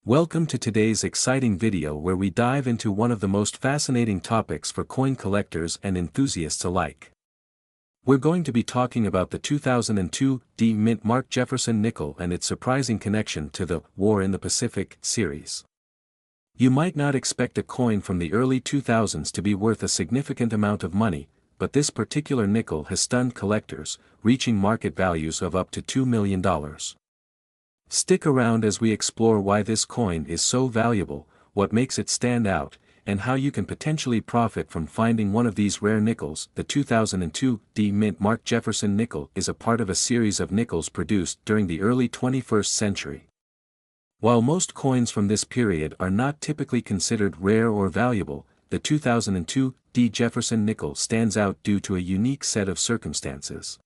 Welcome to today's exciting video where we dive into one of the most fascinating topics for coin collectors and enthusiasts alike. We're going to be talking about the 2002 D Mint Mark Jefferson nickel and its surprising connection to the War in the Pacific series. You might not expect a coin from the early 2000s to be worth a significant amount of money, but this particular nickel has stunned collectors, reaching market values of up to $2 million. Stick around as we explore why this coin is so valuable, what makes it stand out, and how you can potentially profit from finding one of these rare nickels. The 2002 D Mint Mark Jefferson nickel is a part of a series of nickels produced during the early 21st century. While most coins from this period are not typically considered rare or valuable, the 2002 D Jefferson nickel stands out due to a unique set of circumstances.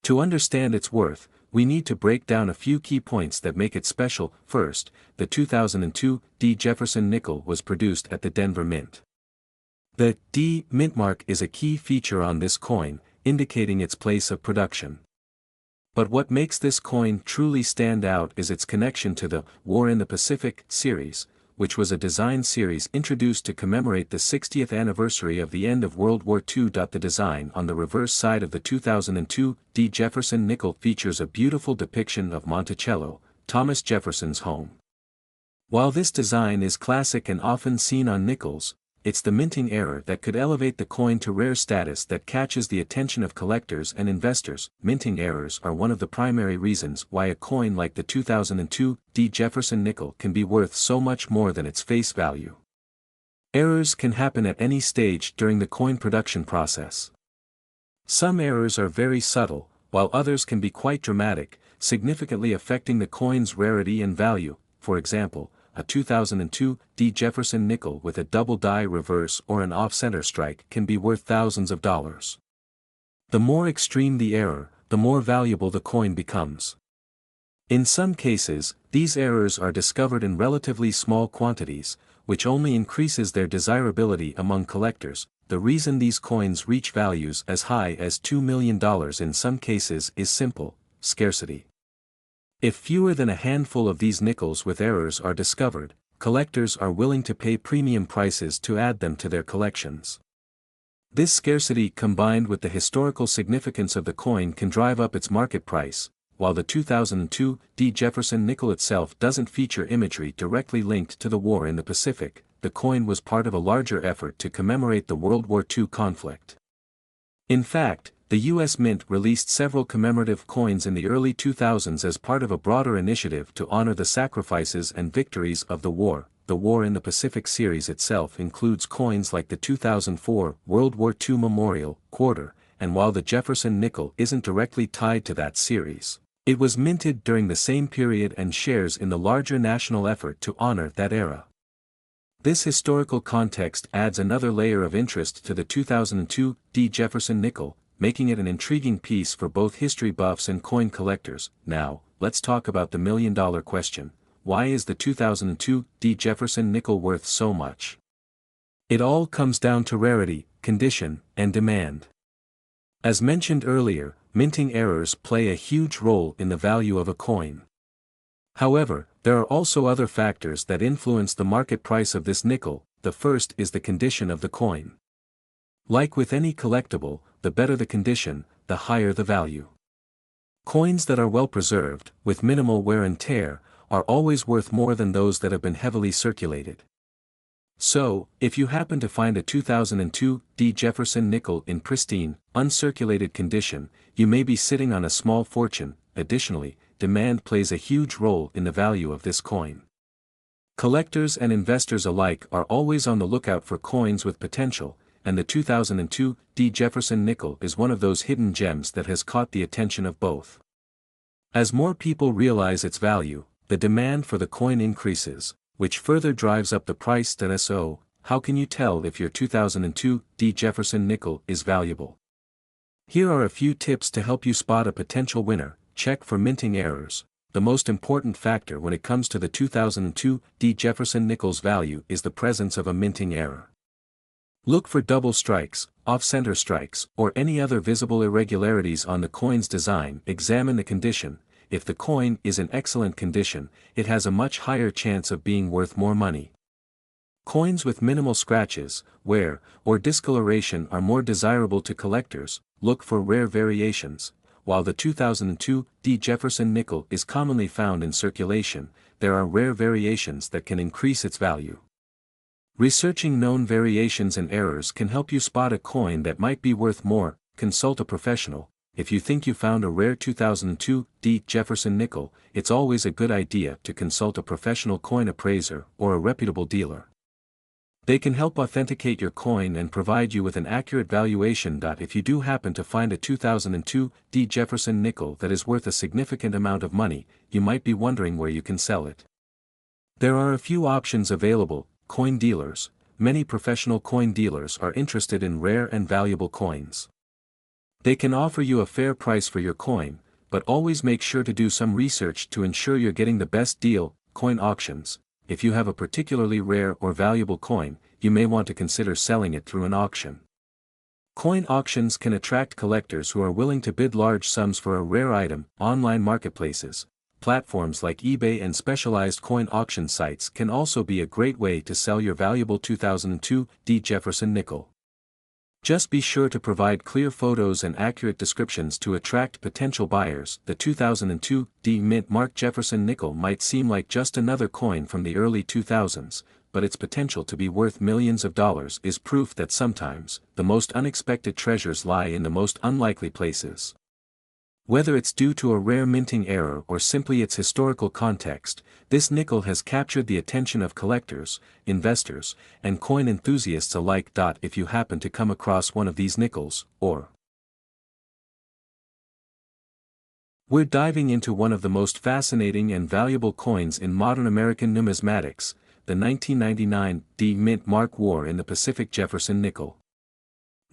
To understand its worth, we need to break down a few key points that make it special. First, the 2002 D Jefferson nickel was produced at the Denver Mint. The D Mint mark is a key feature on this coin, indicating its place of production. But what makes this coin truly stand out is its connection to the War in the Pacific series, which was a design series introduced to commemorate the 60th anniversary of the end of World War II. The design on the reverse side of the 2002 D Jefferson nickel features a beautiful depiction of Monticello, Thomas Jefferson's home. While this design is classic and often seen on nickels, it's the minting error that could elevate the coin to rare status that catches the attention of collectors and investors. Minting errors are one of the primary reasons why a coin like the 2002 D Jefferson nickel can be worth so much more than its face value. Errors can happen at any stage during the coin production process. Some errors are very subtle, while others can be quite dramatic, significantly affecting the coin's rarity and value. For example, a 2002 D Jefferson nickel with a double die reverse or an off-center strike can be worth thousands of dollars. The more extreme the error, the more valuable the coin becomes. In some cases, these errors are discovered in relatively small quantities, which only increases their desirability among collectors. The reason these coins reach values as high as $2 million in some cases is simple: scarcity. If fewer than a handful of these nickels with errors are discovered, collectors are willing to pay premium prices to add them to their collections. This scarcity combined with the historical significance of the coin can drive up its market price. While the 2002 D Jefferson nickel itself doesn't feature imagery directly linked to the war in the Pacific, the coin was part of a larger effort to commemorate the World War II conflict. In fact, the U.S. Mint released several commemorative coins in the early 2000s as part of a broader initiative to honor the sacrifices and victories of the war. The War in the Pacific series itself includes coins like the 2004 World War II Memorial Quarter, and while the Jefferson nickel isn't directly tied to that series, it was minted during the same period and shares in the larger national effort to honor that era. This historical context adds another layer of interest to the 2002 D Jefferson nickel, making it an intriguing piece for both history buffs and coin collectors. Now, let's talk about the million-dollar question: why is the 2002 D Jefferson nickel worth so much? It all comes down to rarity, condition, and demand. As mentioned earlier, minting errors play a huge role in the value of a coin. However, there are also other factors that influence the market price of this nickel. The first is the condition of the coin. Like with any collectible, the better the condition, the higher the value. Coins that are well preserved, with minimal wear and tear, are always worth more than those that have been heavily circulated. So, if you happen to find a 2002 D Jefferson nickel in pristine, uncirculated condition, you may be sitting on a small fortune. Additionally, demand plays a huge role in the value of this coin. Collectors and investors alike are always on the lookout for coins with potential, and the 2002 D Jefferson nickel is one of those hidden gems that has caught the attention of both. As more people realize its value, the demand for the coin increases, which further drives up the price. So, how can you tell if your 2002 D Jefferson nickel is valuable? Here are a few tips to help you spot a potential winner. Check for minting errors. The most important factor when it comes to the 2002 D Jefferson nickel's value is the presence of a minting error. Look for double strikes, off-center strikes, or any other visible irregularities on the coin's design. Examine the condition. if the coin is in excellent condition, it has a much higher chance of being worth more money. Coins with minimal scratches, wear, or discoloration are more desirable to collectors. Look for rare variations. While the 2002 Jefferson nickel is commonly found in circulation, there are rare variations that can increase its value. Researching known variations and errors can help you spot a coin that might be worth more. Consult a professional. If you think you found a rare 2002 Jefferson nickel, it's always a good idea to consult a professional coin appraiser or a reputable dealer. They can help authenticate your coin and provide you with an accurate valuation. If you do happen to find a 2002 Jefferson nickel that is worth a significant amount of money, you might be wondering where you can sell it. There are a few options available. Coin dealers. Many professional coin dealers are interested in rare and valuable coins. They can offer you a fair price for your coin, but always make sure to do some research to ensure you're getting the best deal. Coin auctions. If you have a particularly rare or valuable coin, you may want to consider selling it through an auction. Coin auctions can attract collectors who are willing to bid large sums for a rare item. Online marketplaces. Platforms like eBay and specialized coin auction sites can also be a great way to sell your valuable 2002 Jefferson nickel. Just be sure to provide clear photos and accurate descriptions to attract potential buyers. The 2002 mint mark Jefferson nickel might seem like just another coin from the early 2000s, but its potential to be worth millions of dollars is proof that sometimes, the most unexpected treasures lie in the most unlikely places. Whether it's due to a rare minting error or simply its historical context, this nickel has captured the attention of collectors, investors, and coin enthusiasts alike. If you happen to come across one of these nickels, we're diving into one of the most fascinating and valuable coins in modern American numismatics, the 1999 mint mark War in the Pacific Jefferson nickel.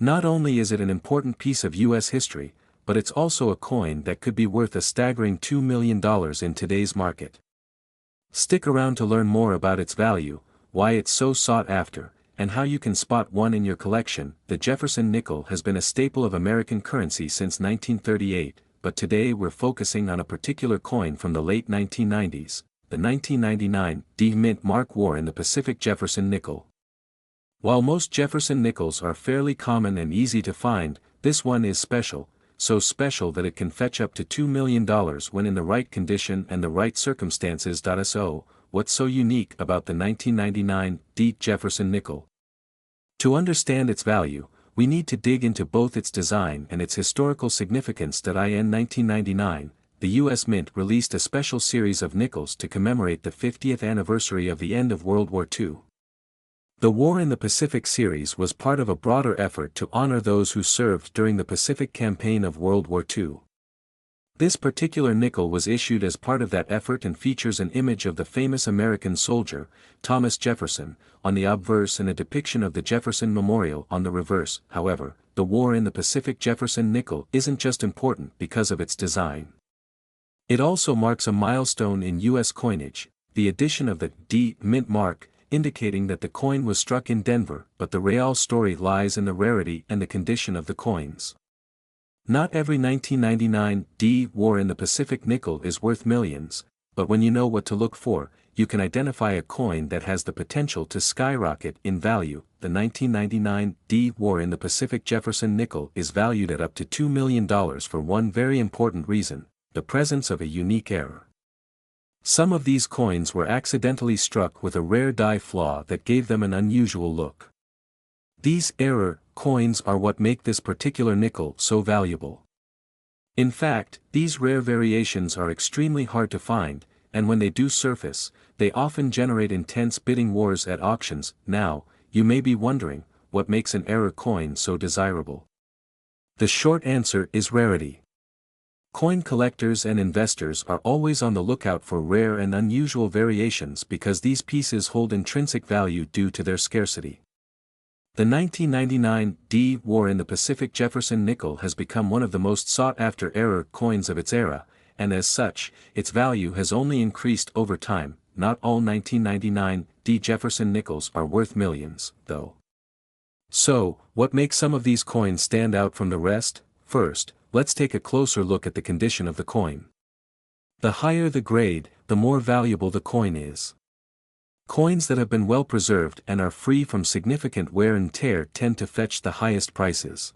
Not only is it an important piece of U.S. history, but it's also a coin that could be worth a staggering $2 million in today's market. Stick around to learn more about its value, why it's so sought after, and how you can spot one in your collection. The Jefferson nickel has been a staple of American currency since 1938, but today we're focusing on a particular coin from the late 1990s, the 1999 mint mark War in the Pacific Jefferson nickel. While most Jefferson nickels are fairly common and easy to find, this one is special. So special that it can fetch up to $2 million when in the right condition and the right circumstances. So, what's so unique about the 1999 Jefferson nickel? To understand its value, we need to dig into both its design and its historical significance. In 1999, the U.S. Mint released a special series of nickels to commemorate the 50th anniversary of the end of World War II. The War in the Pacific series was part of a broader effort to honor those who served during the Pacific Campaign of World War II. This particular nickel was issued as part of that effort and features an image of the famous American soldier, Thomas Jefferson, on the obverse and a depiction of the Jefferson Memorial on the reverse. However, the War in the Pacific Jefferson nickel isn't just important because of its design. It also marks a milestone in U.S. coinage, the addition of the mint mark, indicating that the coin was struck in Denver, but the real story lies in the rarity and the condition of the coins. Not every 1999 War in the Pacific nickel is worth millions, but when you know what to look for, you can identify a coin that has the potential to skyrocket in value. The 1999 War in the Pacific Jefferson nickel is valued at up to $2 million for one very important reason: the presence of a unique error. Some of these coins were accidentally struck with a rare die flaw that gave them an unusual look. These error coins are what make this particular nickel so valuable. In fact, these rare variations are extremely hard to find, and when they do surface, they often generate intense bidding wars at auctions. Now, you may be wondering, what makes an error coin so desirable? The short answer is rarity. Coin collectors and investors are always on the lookout for rare and unusual variations because these pieces hold intrinsic value due to their scarcity. The 1999 War in the Pacific Jefferson nickel has become one of the most sought-after error coins of its era, and as such, its value has only increased over time. Not all 1999 Jefferson nickels are worth millions, though. So, what makes some of these coins stand out from the rest? First, let's take a closer look at the condition of the coin. The higher the grade, the more valuable the coin is. Coins that have been well preserved and are free from significant wear and tear tend to fetch the highest prices.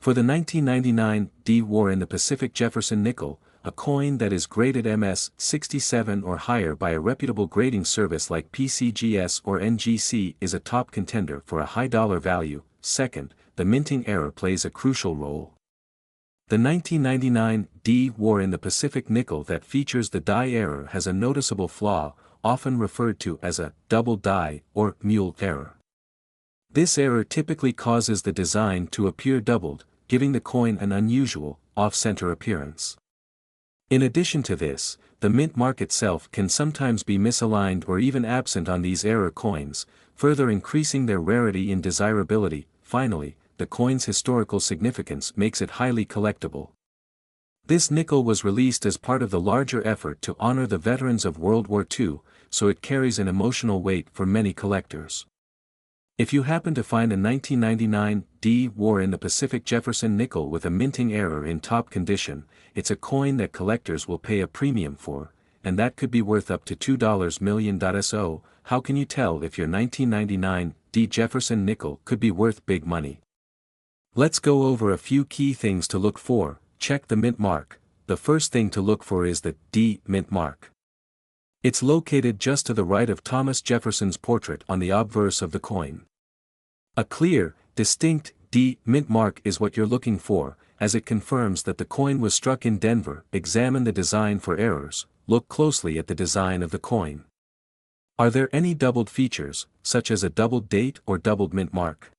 For the 1999 D War in the Pacific Jefferson nickel, a coin that is graded MS-67 or higher by a reputable grading service like PCGS or NGC is a top contender for a high dollar value. Second, the minting error plays a crucial role. The 1999 D War in the Pacific nickel that features the die error has a noticeable flaw, often referred to as a double die or mule error. This error typically causes the design to appear doubled, giving the coin an unusual, off-center appearance. In addition to this, the mint mark itself can sometimes be misaligned or even absent on these error coins, further increasing their rarity and desirability. Finally, the coin's historical significance makes it highly collectible. This nickel was released as part of the larger effort to honor the veterans of World War II, so it carries an emotional weight for many collectors. If you happen to find a 1999 D War in the Pacific Jefferson nickel with a minting error in top condition, it's a coin that collectors will pay a premium for, and that could be worth up to $2 million. So, how can you tell if your 1999 D Jefferson nickel could be worth big money? Let's go over a few key things to look for. Check the mint mark. The first thing to look for is the D mint mark. It's located just to the right of Thomas Jefferson's portrait on the obverse of the coin. A clear, distinct D mint mark is what you're looking for, as it confirms that the coin was struck in Denver. Examine the design for errors. Look closely at the design of the coin. Are there any doubled features, such as a doubled date or doubled mint mark?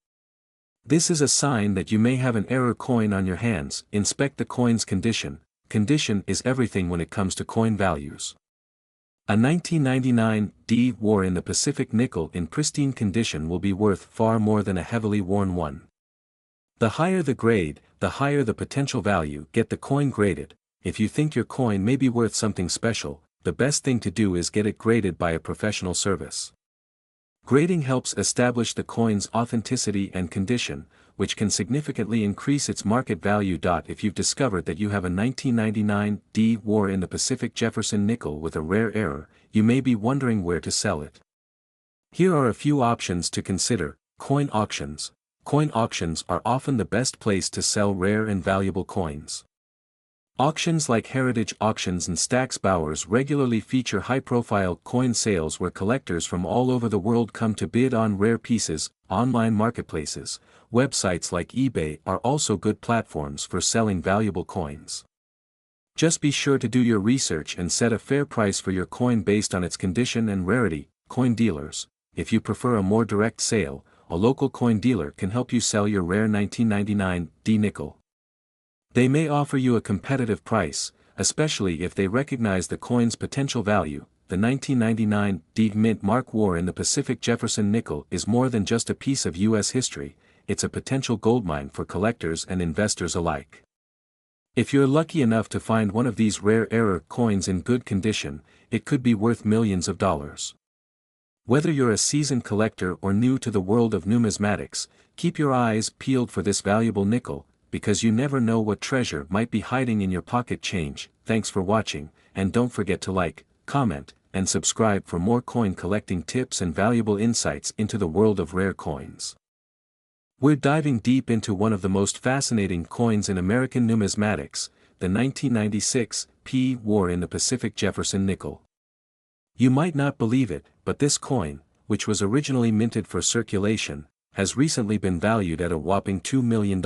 This is a sign that you may have an error coin on your hands. Inspect the coin's condition. Condition is everything when it comes to coin values. A 1999 D War in the Pacific nickel in pristine condition will be worth far more than a heavily worn one. The higher the grade, the higher the potential value. Get the coin graded. If you think your coin may be worth something special, the best thing to do is get it graded by a professional service. Grading helps establish the coin's authenticity and condition, which can significantly increase its market value. If you've discovered that you have a 1999 D War in the Pacific Jefferson nickel with a rare error, you may be wondering where to sell it. Here are a few options to consider. Coin auctions. Coin auctions are often the best place to sell rare and valuable coins. Auctions like Heritage Auctions and Stack's Bowers regularly feature high-profile coin sales where collectors from all over the world come to bid on rare pieces. Online marketplaces, websites like eBay are also good platforms for selling valuable coins. Just be sure to do your research and set a fair price for your coin based on its condition and rarity. Coin dealers. If you prefer a more direct sale, a local coin dealer can help you sell your rare 1999 D nickel. They may offer you a competitive price, especially if they recognize the coin's potential value. The 1999 D mint mark War in the Pacific Jefferson nickel is more than just a piece of U.S. history, it's a potential goldmine for collectors and investors alike. If you're lucky enough to find one of these rare error coins in good condition, it could be worth millions of dollars. Whether you're a seasoned collector or new to the world of numismatics, keep your eyes peeled for this valuable nickel, because you never know what treasure might be hiding in your pocket change. Thanks for watching, and don't forget to like, comment, and subscribe for more coin collecting tips and valuable insights into the world of rare coins. We're diving deep into one of the most fascinating coins in American numismatics, the 1996 P War in the Pacific Jefferson nickel. You might not believe it, but this coin, which was originally minted for circulation, has recently been valued at a whopping $2 million.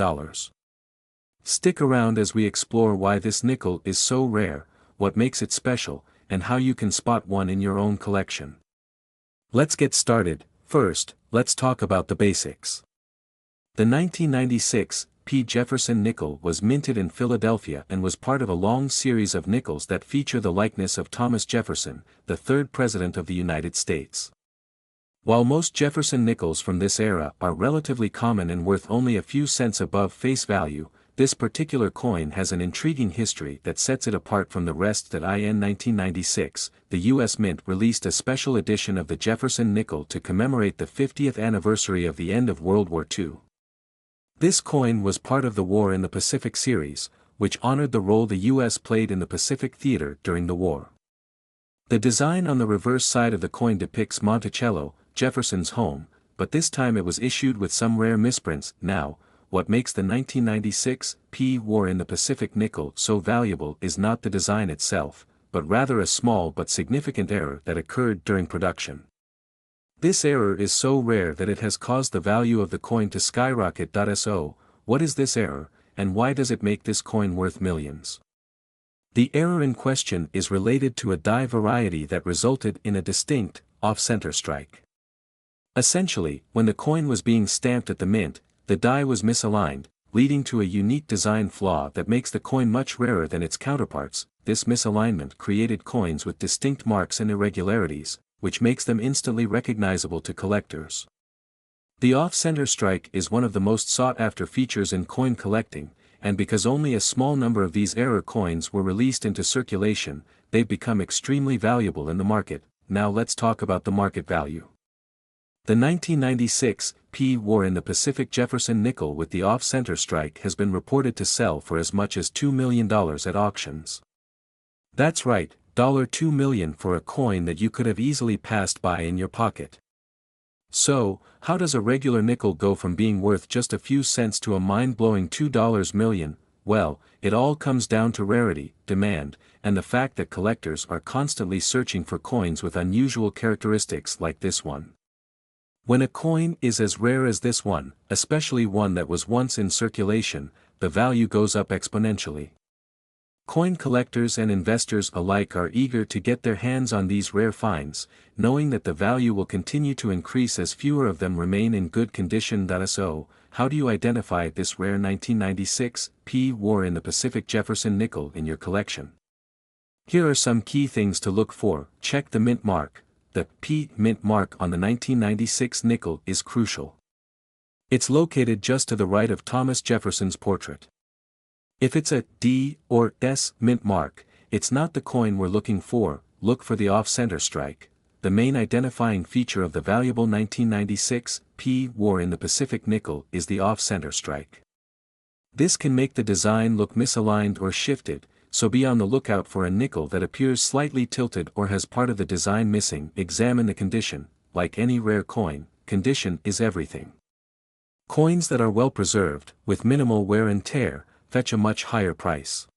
Stick around as we explore why this nickel is so rare, what makes it special, and how you can spot one in your own collection. Let's get started. First, let's talk about the basics. The 1996 P. Jefferson nickel was minted in Philadelphia and was part of a long series of nickels that feature the likeness of Thomas Jefferson, the third President of the United States. While most Jefferson nickels from this era are relatively common and worth only a few cents above face value, this particular coin has an intriguing history that sets it apart from the rest. In 1996, the U.S. Mint released a special edition of the Jefferson nickel to commemorate the 50th anniversary of the end of World War II. This coin was part of the War in the Pacific series, which honored the role the U.S. played in the Pacific Theater during the war. The design on the reverse side of the coin depicts Monticello, Jefferson's home, but this time it was issued with some rare misprints. Now, what makes the 1996 War in the Pacific nickel so valuable is not the design itself, but rather a small but significant error that occurred during production. This error is so rare that it has caused the value of the coin to skyrocket. So, what is this error, and why does it make this coin worth millions? The error in question is related to a die variety that resulted in a distinct, off-center strike. Essentially, when the coin was being stamped at the mint, the die was misaligned, leading to a unique design flaw that makes the coin much rarer than its counterparts. This misalignment created coins with distinct marks and irregularities, which makes them instantly recognizable to collectors. The off-center strike is one of the most sought-after features in coin collecting, and because only a small number of these error coins were released into circulation, they've become extremely valuable in the market. Now let's talk about the market value. The 1996 War in the Pacific Jefferson nickel with the off-center strike has been reported to sell for as much as $2 million at auctions. That's right, $2 million for a coin that you could have easily passed by in your pocket. So, how does a regular nickel go from being worth just a few cents to a mind-blowing $2 million? Well, it all comes down to rarity, demand, and the fact that collectors are constantly searching for coins with unusual characteristics like this one. When a coin is as rare as this one, especially one that was once in circulation, the value goes up exponentially. Coin collectors and investors alike are eager to get their hands on these rare finds, knowing that the value will continue to increase as fewer of them remain in good condition. So, how do you identify this rare 1996 War in the Pacific Jefferson nickel in your collection? Here are some key things to look for. Check the mint mark. The P mint mark on the 1996 nickel is crucial. It's located just to the right of Thomas Jefferson's portrait. If it's a D or S mint mark, it's not the coin we're looking for. Look for the off-center strike. The main identifying feature of the valuable 1996 War in the Pacific nickel is the off-center strike. This can make the design look misaligned or shifted, so be on the lookout for a nickel that appears slightly tilted or has part of the design missing. Examine the condition. Like any rare coin, condition is everything. Coins that are well preserved, with minimal wear and tear, fetch a much higher price.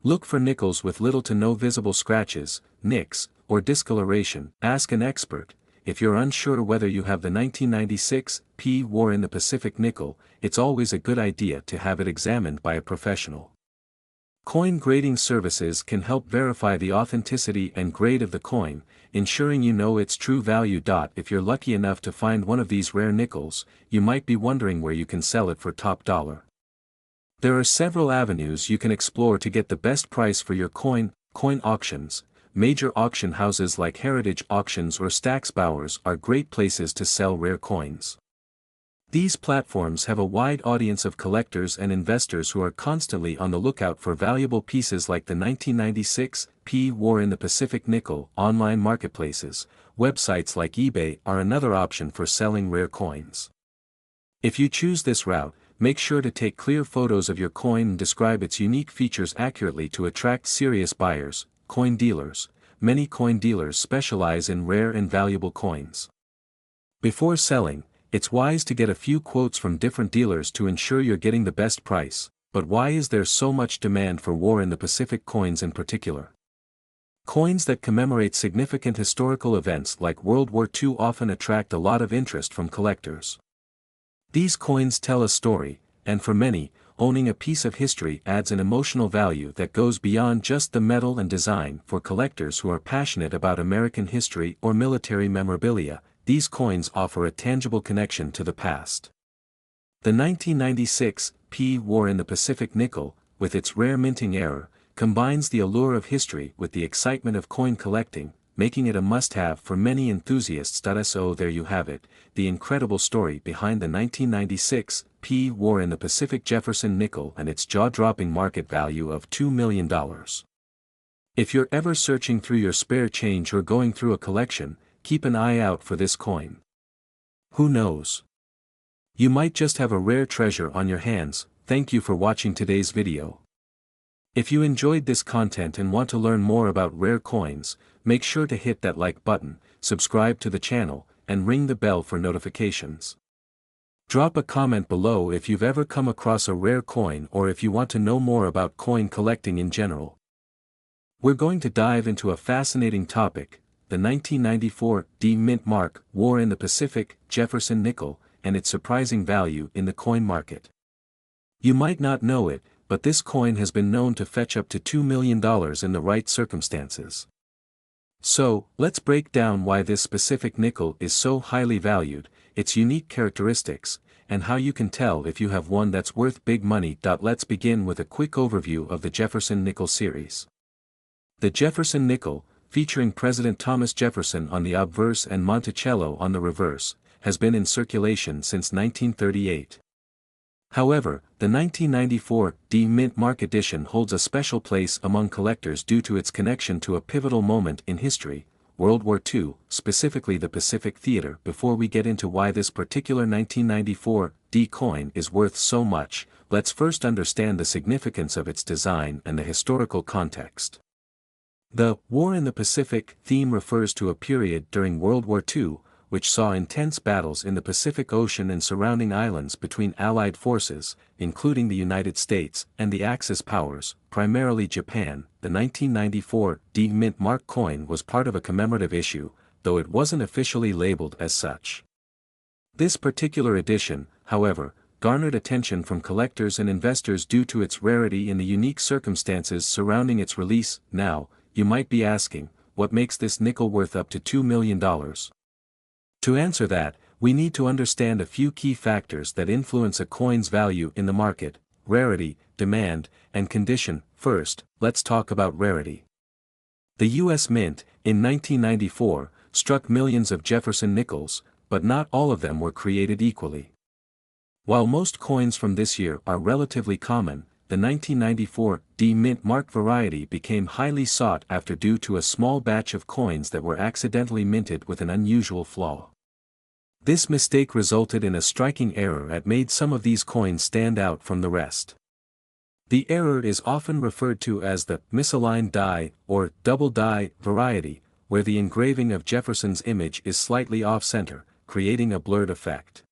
Look for nickels with little to no visible scratches, nicks, or discoloration. Ask an expert. If you're unsure whether you have the 1996 War in the Pacific nickel, it's always a good idea to have it examined by a professional. Coin grading services can help verify the authenticity and grade of the coin, ensuring you know its true value. If you're lucky enough to find one of these rare nickels, you might be wondering where you can sell it for top dollar. There are several avenues you can explore to get the best price for your coin. Coin auctions. Major auction houses like Heritage Auctions or Stack's Bowers are great places to sell rare coins. These platforms have a wide audience of collectors and investors who are constantly on the lookout for valuable pieces like the 1996 War in the Pacific nickel. Online marketplaces, websites like eBay are another option for selling rare coins. If you choose this route, make sure to take clear photos of your coin and describe its unique features accurately to attract serious buyers. Coin dealers. Many coin dealers specialize in rare and valuable coins. Before selling, it's wise to get a few quotes from different dealers to ensure you're getting the best price. But why is there so much demand for War in the Pacific coins in particular? Coins that commemorate significant historical events like World War II often attract a lot of interest from collectors. These coins tell a story, and for many, owning a piece of history adds an emotional value that goes beyond just the metal and design. For collectors who are passionate about American history or military memorabilia, these coins offer a tangible connection to the past. The 1996 War in the Pacific nickel, with its rare minting error, combines the allure of history with the excitement of coin collecting, making it a must-have for many enthusiasts. So there you have it, the incredible story behind the 1996 War in the Pacific Jefferson nickel and its jaw-dropping market value of $2 million. If you're ever searching through your spare change or going through a collection, keep an eye out for this coin. Who knows? You might just have a rare treasure on your hands. Thank you for watching today's video. If you enjoyed this content and want to learn more about rare coins, make sure to hit that like button, subscribe to the channel, and ring the bell for notifications. Drop a comment below if you've ever come across a rare coin or if you want to know more about coin collecting in general. We're going to dive into a fascinating topic, the 1994 D Mint Mark War in the Pacific Jefferson nickel, and its surprising value in the coin market. You might not know it, but this coin has been known to fetch up to $2 million in the right circumstances. So, let's break down why this specific nickel is so highly valued, its unique characteristics, and how you can tell if you have one that's worth big money. Let's begin with a quick overview of the Jefferson nickel series. The Jefferson nickel, featuring President Thomas Jefferson on the obverse and Monticello on the reverse, has been in circulation since 1938. However, the 1994 D Mint Mark edition holds a special place among collectors due to its connection to a pivotal moment in history, World War II, specifically the Pacific Theater. Before we get into why this particular 1994 D coin is worth so much, let's first understand the significance of its design and the historical context. The War in the Pacific theme refers to a period during World War II, which saw intense battles in the Pacific Ocean and surrounding islands between Allied forces, including the United States and the Axis powers, primarily Japan. The 1994 D Mint Mark coin was part of a commemorative issue, though it wasn't officially labeled as such. This particular edition, however, garnered attention from collectors and investors due to its rarity and the unique circumstances surrounding its release. Now, you might be asking, what makes this nickel worth up to $2 million? To answer that, we need to understand a few key factors that influence a coin's value in the market: rarity, demand, and condition. First, let's talk about rarity. The U.S. Mint, in 1994, struck millions of Jefferson nickels, but not all of them were created equally. While most coins from this year are relatively common, the 1994 D Mint Mark variety became highly sought after due to a small batch of coins that were accidentally minted with an unusual flaw. This mistake resulted in a striking error that made some of these coins stand out from the rest. The error is often referred to as the misaligned die or double die variety, where the engraving of Jefferson's image is slightly off-center, creating a blurred effect.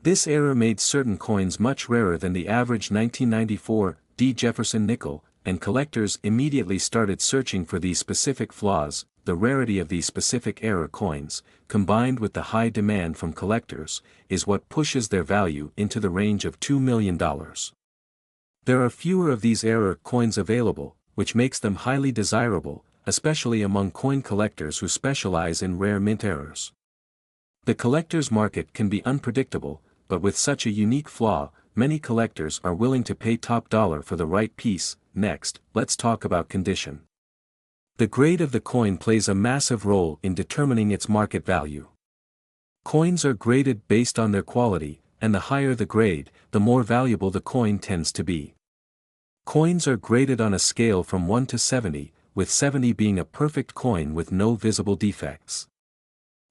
This error made certain coins much rarer than the average 1994 D Jefferson nickel, and collectors immediately started searching for these specific flaws. The rarity of these specific error coins, combined with the high demand from collectors, is what pushes their value into the range of $2 million. There are fewer of these error coins available, which makes them highly desirable, especially among coin collectors who specialize in rare mint errors. The collector's market can be unpredictable, but with such a unique flaw, many collectors are willing to pay top dollar for the right piece. Next, let's talk about condition. The grade of the coin plays a massive role in determining its market value. Coins are graded based on their quality, and the higher the grade, the more valuable the coin tends to be. Coins are graded on a scale from 1 to 70, with 70 being a perfect coin with no visible defects.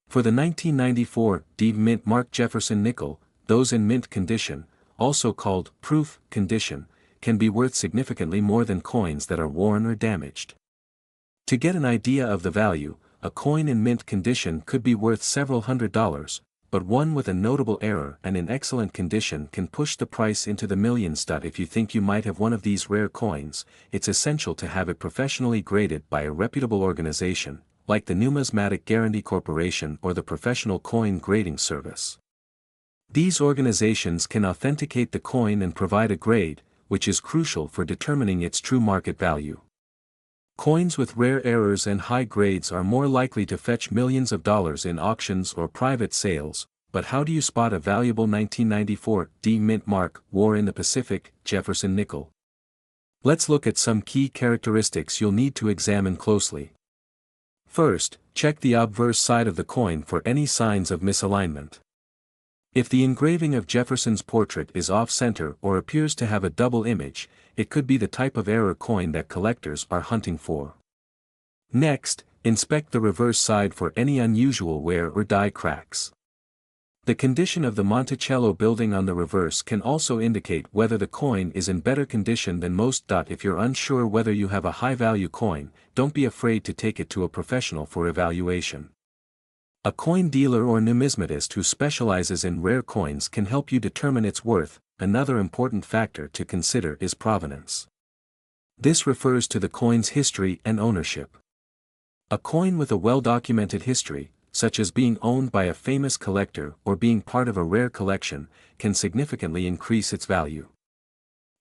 For the 1994 D Mint Mark Jefferson nickel, those in mint condition, also called proof condition, can be worth significantly more than coins that are worn or damaged. To get an idea of the value, a coin in mint condition could be worth several $100s, but one with a notable error and in excellent condition can push the price into the millions. If you think you might have one of these rare coins, it's essential to have it professionally graded by a reputable organization, like the Numismatic Guarantee Corporation or the Professional Coin Grading Service. These organizations can authenticate the coin and provide a grade, which is crucial for determining its true market value. Coins with rare errors and high grades are more likely to fetch millions of dollars in auctions or private sales. But how do you spot a valuable 1994 D Mint Mark War in the Pacific Jefferson nickel? Let's look at some key characteristics you'll need to examine closely. First, check the obverse side of the coin for any signs of misalignment. If the engraving of Jefferson's portrait is off-center or appears to have a double image, it could be the type of error coin that collectors are hunting for. Next, inspect the reverse side for any unusual wear or die cracks. The condition of the Monticello building on the reverse can also indicate whether the coin is in better condition than most. If you're unsure whether you have a high-value coin, don't be afraid to take it to a professional for evaluation. A coin dealer or numismatist who specializes in rare coins can help you determine its worth. Another important factor to consider is provenance. This refers to the coin's history and ownership. A coin with a well-documented history, such as being owned by a famous collector or being part of a rare collection, can significantly increase its value.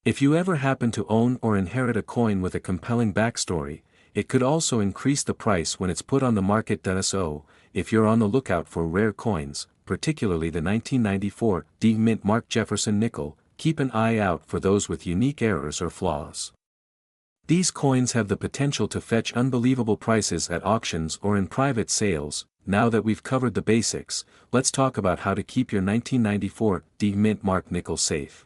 If you ever happen to own or inherit a coin with a compelling backstory, it could also increase the price when it's put on the market. So, if you're on the lookout for rare coins, particularly the 1994 D Mint Mark Jefferson nickel, keep an eye out for those with unique errors or flaws. These coins have the potential to fetch unbelievable prices at auctions or in private sales. Now that we've covered the basics, let's talk about how to keep your 1994 D Mint Mark nickel safe.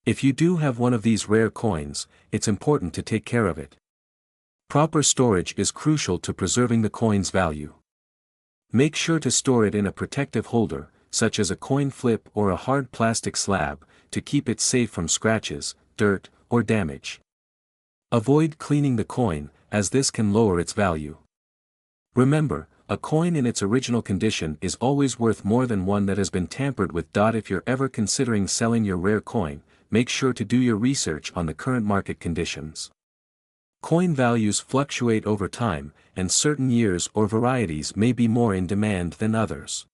If you do have one of these rare coins, it's important to take care of it. Proper storage is crucial to preserving the coin's value. Make sure to store it in a protective holder, such as a coin flip or a hard plastic slab, to keep it safe from scratches, dirt, or damage. Avoid cleaning the coin, as this can lower its value. Remember, a coin in its original condition is always worth more than one that has been tampered with. If you're ever considering selling your rare coin, make sure to do your research on the current market conditions. Coin values fluctuate over time, and certain years or varieties may be more in demand than others.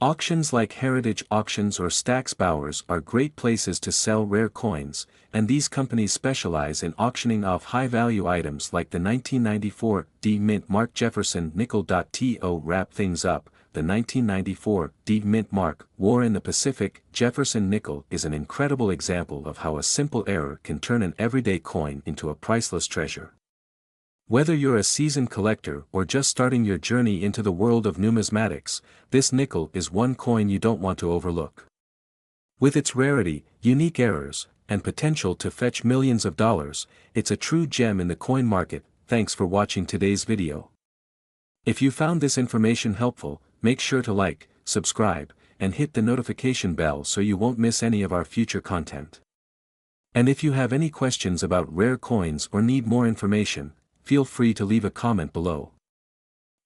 Auctions like heritage auctions or Stack's Bowers are great places to sell rare coins, and these companies specialize in auctioning off high-value items like the 1994 D Mint Mark Jefferson nickel. To wrap things up, the 1994 D Mint Mark War in the Pacific Jefferson nickel is an incredible example of how a simple error can turn an everyday coin into a priceless treasure. Whether you're a seasoned collector or just starting your journey into the world of numismatics, this nickel is one coin you don't want to overlook. With its rarity, unique errors, and potential to fetch millions of dollars, it's a true gem in the coin market. Thanks for watching today's video. If you found this information helpful, make sure to like, subscribe, and hit the notification bell so you won't miss any of our future content. And if you have any questions about rare coins or need more information, feel free to leave a comment below.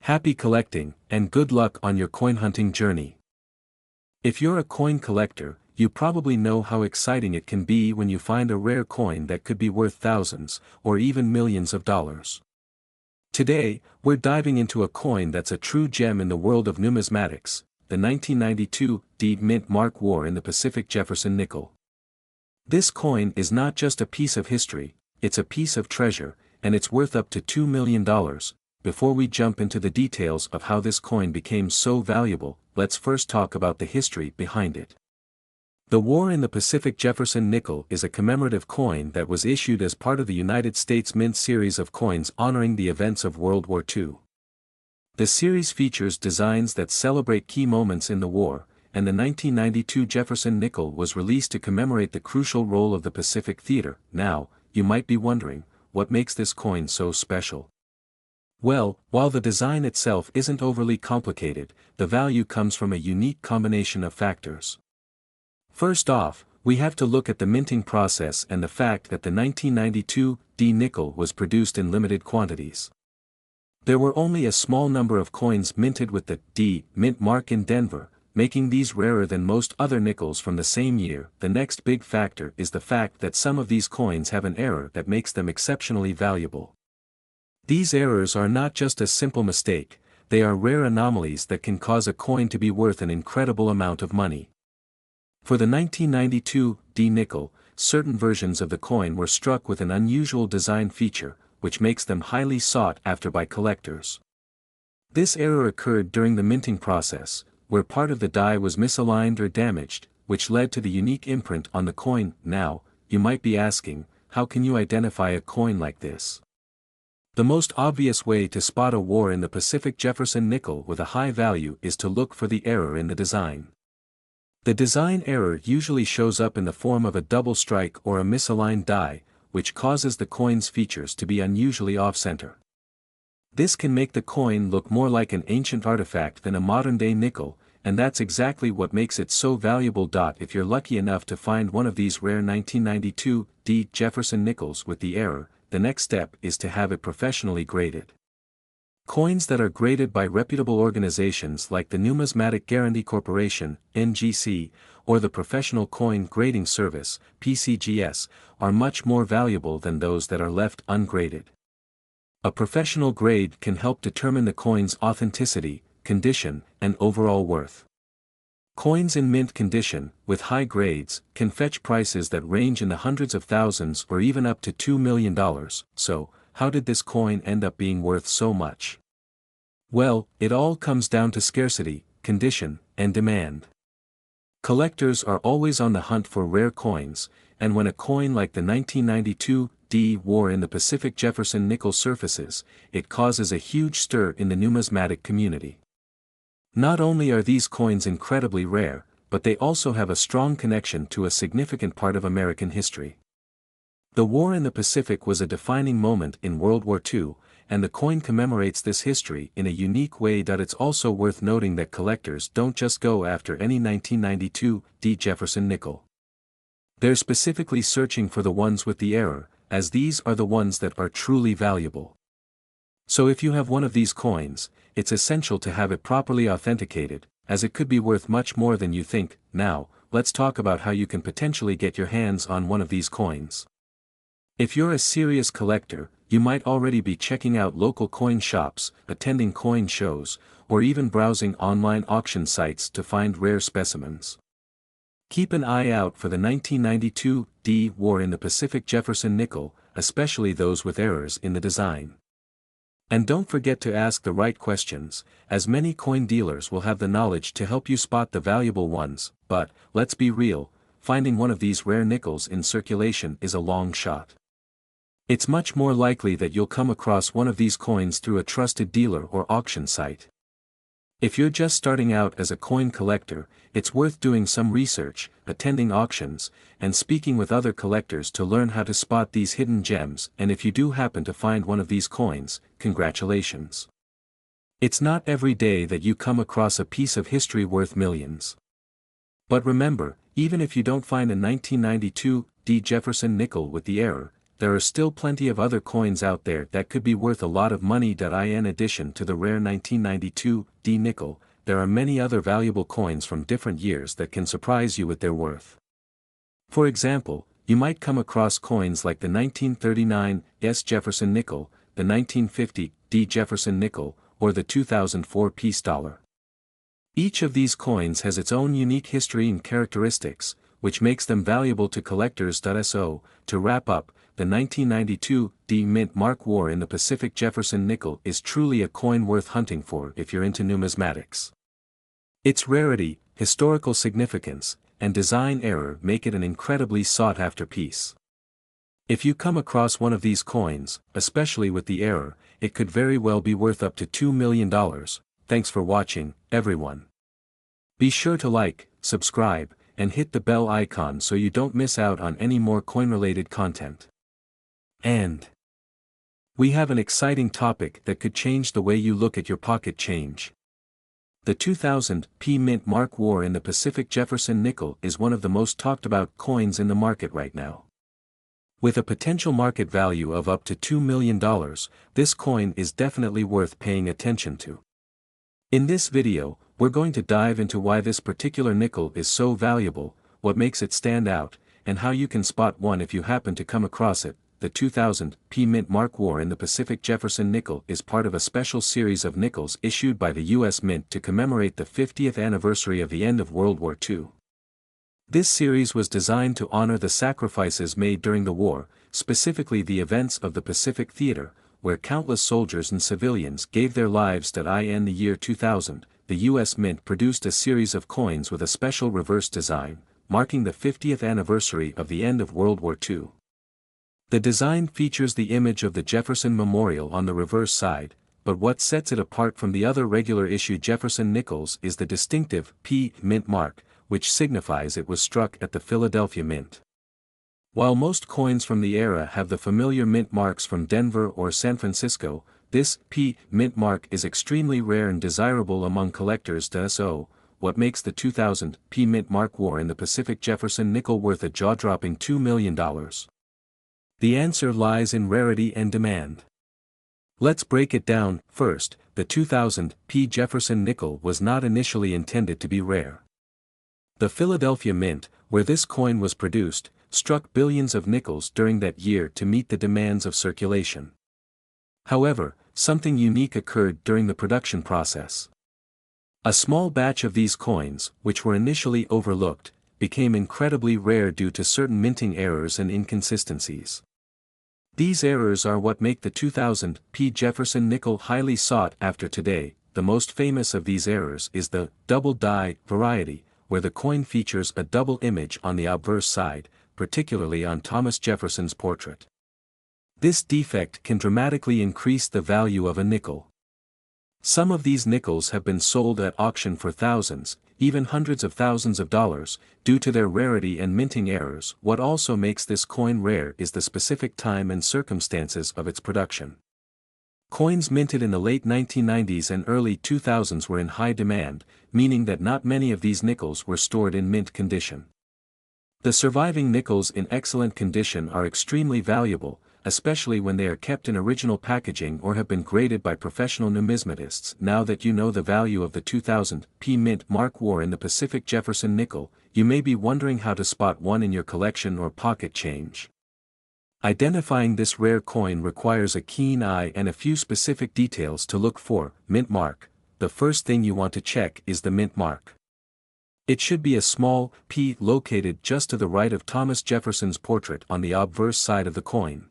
Happy collecting, and good luck on your coin hunting journey. If you're a coin collector, you probably know how exciting it can be when you find a rare coin that could be worth thousands, or even millions of dollars. Today, we're diving into a coin that's a true gem in the world of numismatics, the 1992 D Mint Mark War in the Pacific Jefferson nickel. This coin is not just a piece of history, it's a piece of treasure, and it's worth up to $2 million. Before we jump into the details of how this coin became so valuable, let's first talk about the history behind it. The War in the Pacific Jefferson nickel is a commemorative coin that was issued as part of the United States Mint series of coins honoring the events of World War II. The series features designs that celebrate key moments in the war, and the 1992 Jefferson nickel was released to commemorate the crucial role of the Pacific Theater. Now, you might be wondering, what makes this coin so special? Well, while the design itself isn't overly complicated, the value comes from a unique combination of factors. First off, we have to look at the minting process and the fact that the 1992 D nickel was produced in limited quantities. There were only a small number of coins minted with the D Mint mark in Denver, making these rarer than most other nickels from the same year. The next big factor is the fact that some of these coins have an error that makes them exceptionally valuable. These errors are not just a simple mistake, they are rare anomalies that can cause a coin to be worth an incredible amount of money. For the 1992 D nickel, certain versions of the coin were struck with an unusual design feature, which makes them highly sought after by collectors. This error occurred during the minting process, where part of the die was misaligned or damaged, which led to the unique imprint on the coin. Now, you might be asking, how can you identify a coin like this? The most obvious way to spot a War in the Pacific Jefferson nickel with a high value is to look for the error in the design. The design error usually shows up in the form of a double strike or a misaligned die, which causes the coin's features to be unusually off-center. This can make the coin look more like an ancient artifact than a modern-day nickel, and that's exactly what makes it so valuable. If you're lucky enough to find one of these rare 1992 D Jefferson nickels with the error, the next step is to have it professionally graded. Coins that are graded by reputable organizations like the Numismatic Guarantee Corporation, NGC, or the Professional Coin Grading Service, PCGS, are much more valuable than those that are left ungraded. A professional grade can help determine the coin's authenticity, condition, and overall worth. Coins in mint condition, with high grades, can fetch prices that range in the hundreds of thousands or even up to $2 million, so, how did this coin end up being worth so much? Well, it all comes down to scarcity, condition, and demand. Collectors are always on the hunt for rare coins, and when a coin like the 1992 D War in the Pacific Jefferson nickel surfaces, it causes a huge stir in the numismatic community. Not only are these coins incredibly rare, but they also have a strong connection to a significant part of American history. The war in the Pacific was a defining moment in World War II, and the coin commemorates this history in a unique way. It's also worth noting that collectors don't just go after any 1992 D Jefferson nickel. They're specifically searching for the ones with the error, as these are the ones that are truly valuable. So if you have one of these coins, it's essential to have it properly authenticated, as it could be worth much more than you think. Now, let's talk about how you can potentially get your hands on one of these coins. If you're a serious collector, you might already be checking out local coin shops, attending coin shows, or even browsing online auction sites to find rare specimens. Keep an eye out for the 1992 D War in the Pacific Jefferson nickel, especially those with errors in the design. And don't forget to ask the right questions, as many coin dealers will have the knowledge to help you spot the valuable ones. But, let's be real, finding one of these rare nickels in circulation is a long shot. It's much more likely that you'll come across one of these coins through a trusted dealer or auction site. If you're just starting out as a coin collector, it's worth doing some research, attending auctions, and speaking with other collectors to learn how to spot these hidden gems. And if you do happen to find one of these coins, congratulations. It's not every day that you come across a piece of history worth millions. But remember, even if you don't find a 1992 D Jefferson nickel with the error, there are still plenty of other coins out there that could be worth a lot of money. In addition to the rare 1992 D nickel, there are many other valuable coins from different years that can surprise you with their worth. For example, you might come across coins like the 1939 S Jefferson nickel, the 1950 D Jefferson nickel, or the 2004 peace dollar. Each of these coins has its own unique history and characteristics, which makes them valuable to collectors. So, to wrap up, the 1992 D Mint Mark War in the Pacific Jefferson nickel is truly a coin worth hunting for if you're into numismatics. Its rarity, historical significance, and design error make it an incredibly sought-after piece. If you come across one of these coins, especially with the error, it could very well be worth up to $2 million. Thanks for watching, everyone. Be sure to like, subscribe, and hit the bell icon so you don't miss out on any more coin-related content. And we have an exciting topic that could change the way you look at your pocket change. The 2000 P Mint Mark War in the Pacific Jefferson nickel is one of the most talked about coins in the market right now. With a potential market value of up to $2 million, this coin is definitely worth paying attention to. In this video, we're going to dive into why this particular nickel is so valuable, what makes it stand out, and how you can spot one if you happen to come across it. The 2000 P Mint Mark War in the Pacific Jefferson nickel is part of a special series of nickels issued by the U.S. Mint to commemorate the 50th anniversary of the end of World War II. This series was designed to honor the sacrifices made during the war, specifically the events of the Pacific Theater, where countless soldiers and civilians gave their lives. In the year 2000, the U.S. Mint produced a series of coins with a special reverse design, marking the 50th anniversary of the end of World War II. The design features the image of the Jefferson Memorial on the reverse side, but what sets it apart from the other regular issue Jefferson nickels is the distinctive P Mint mark, which signifies it was struck at the Philadelphia Mint. While most coins from the era have the familiar mint marks from Denver or San Francisco, this P Mint mark is extremely rare and desirable among collectors. So, what makes the 2000 mint mark war in the Pacific Jefferson nickel worth a jaw-dropping $2 million? The answer lies in rarity and demand. Let's break it down. First, the 2000 Jefferson nickel was not initially intended to be rare. The Philadelphia Mint, where this coin was produced, struck billions of nickels during that year to meet the demands of circulation. However, something unique occurred during the production process. A small batch of these coins, which were initially overlooked, became incredibly rare due to certain minting errors and inconsistencies. These errors are what make the 2000 Jefferson nickel highly sought after today. The most famous of these errors is the double die variety, where the coin features a double image on the obverse side, particularly on Thomas Jefferson's portrait. This defect can dramatically increase the value of a nickel. Some of these nickels have been sold at auction for thousands, even hundreds of thousands of dollars, due to their rarity and minting errors. What also makes this coin rare is the specific time and circumstances of its production. Coins minted in the late 1990s and early 2000s were in high demand, meaning that not many of these nickels were stored in mint condition. The surviving nickels in excellent condition are extremely valuable, especially when they are kept in original packaging or have been graded by professional numismatists. Now that you know the value of the 2000 mint mark war in the Pacific Jefferson nickel, you may be wondering how to spot one in your collection or pocket change. Identifying this rare coin requires a keen eye and a few specific details to look for. Mint mark. The first thing you want to check is the mint mark. It should be a small P located just to the right of Thomas Jefferson's portrait on the obverse side of the coin.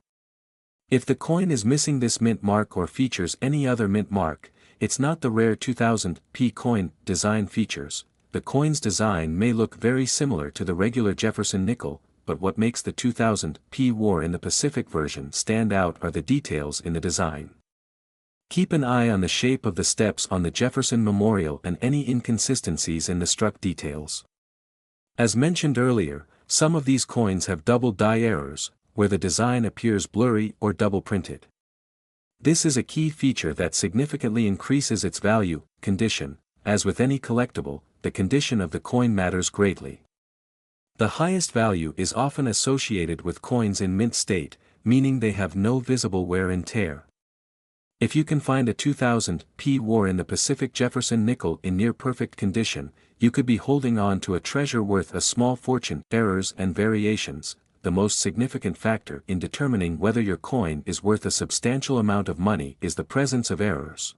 If the coin is missing this mint mark or features any other mint mark, it's not the rare 2000 coin. Design features. The coin's design may look very similar to the regular Jefferson nickel, but what makes the 2000 war in the Pacific version stand out are the details in the design. Keep an eye on the shape of the steps on the Jefferson Memorial and any inconsistencies in the struck details. As mentioned earlier, some of these coins have double die errors, where the design appears blurry or double printed. This is a key feature that significantly increases its value. Condition. As with any collectible, the condition of the coin matters greatly. The highest value is often associated with coins in mint state, meaning they have no visible wear and tear. If you can find a 2000 war in the Pacific Jefferson nickel in near perfect condition, you could be holding on to a treasure worth a small fortune. Errors and variations. The most significant factor in determining whether your coin is worth a substantial amount of money is the presence of errors.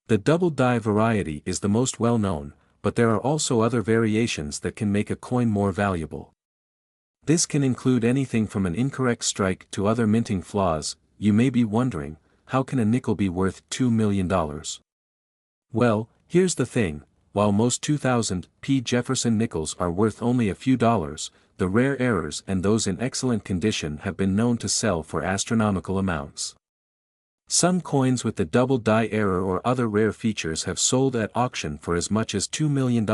The double die variety is the most well known, but there are also other variations that can make a coin more valuable. This can include anything from an incorrect strike to other minting flaws. You may be wondering, how can a nickel be worth $2 million? Well, here's the thing, while most 2000 Jefferson nickels are worth only a few dollars, the rare errors and those in excellent condition have been known to sell for astronomical amounts. Some coins with the double die error or other rare features have sold at auction for as much as $2 million,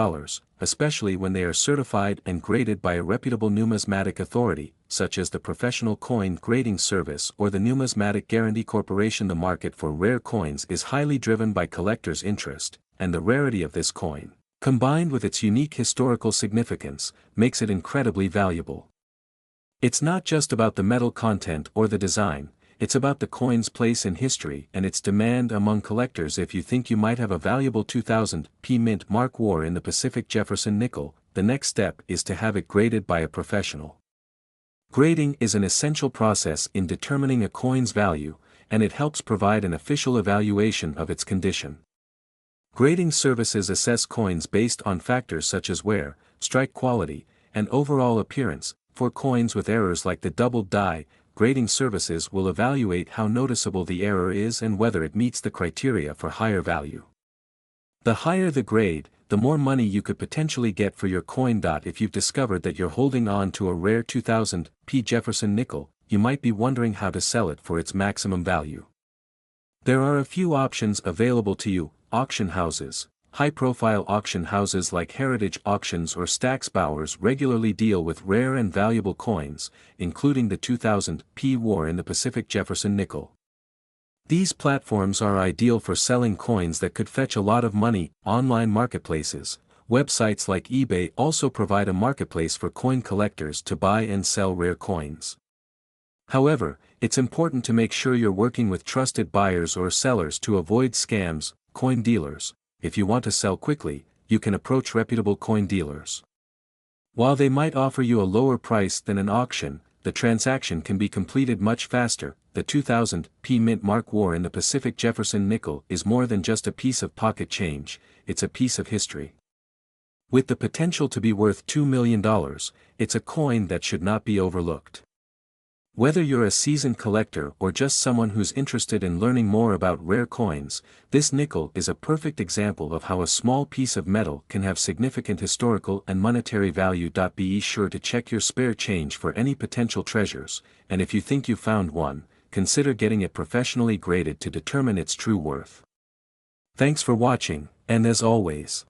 especially when they are certified and graded by a reputable numismatic authority, such as the Professional Coin Grading Service or the Numismatic Guarantee Corporation. The market for rare coins is highly driven by collectors' interest, and the rarity of this coin, combined with its unique historical significance, makes it incredibly valuable. It's not just about the metal content or the design, it's about the coin's place in history and its demand among collectors. If you think you might have a valuable 2000 mint mark war in the Pacific Jefferson nickel, the next step is to have it graded by a professional. Grading is an essential process in determining a coin's value, and it helps provide an official evaluation of its condition. Grading services assess coins based on factors such as wear, strike quality, and overall appearance. For coins with errors like the double die, grading services will evaluate how noticeable the error is and whether it meets the criteria for higher value. The higher the grade, the more money you could potentially get for your coin. If you've discovered that you're holding on to a rare 2000 Jefferson nickel, you might be wondering how to sell it for its maximum value. There are a few options available to you. Auction houses. High-profile auction houses like Heritage Auctions or Stack's Bowers regularly deal with rare and valuable coins, including the 2000 war in the Pacific Jefferson nickel. These platforms are ideal for selling coins that could fetch a lot of money. Online marketplaces. Websites like eBay also provide a marketplace for coin collectors to buy and sell rare coins. However, it's important to make sure you're working with trusted buyers or sellers to avoid scams. Coin dealers. If you want to sell quickly, you can approach reputable coin dealers. While they might offer you a lower price than an auction, the transaction can be completed much faster. The 2000 mint mark war in the Pacific Jefferson nickel is more than just a piece of pocket change, it's a piece of history. With the potential to be worth $2 million, it's a coin that should not be overlooked. Whether you're a seasoned collector or just someone who's interested in learning more about rare coins, this nickel is a perfect example of how a small piece of metal can have significant historical and monetary value. Be sure to check your spare change for any potential treasures, and if you think you found one, consider getting it professionally graded to determine its true worth. Thanks for watching, and as always,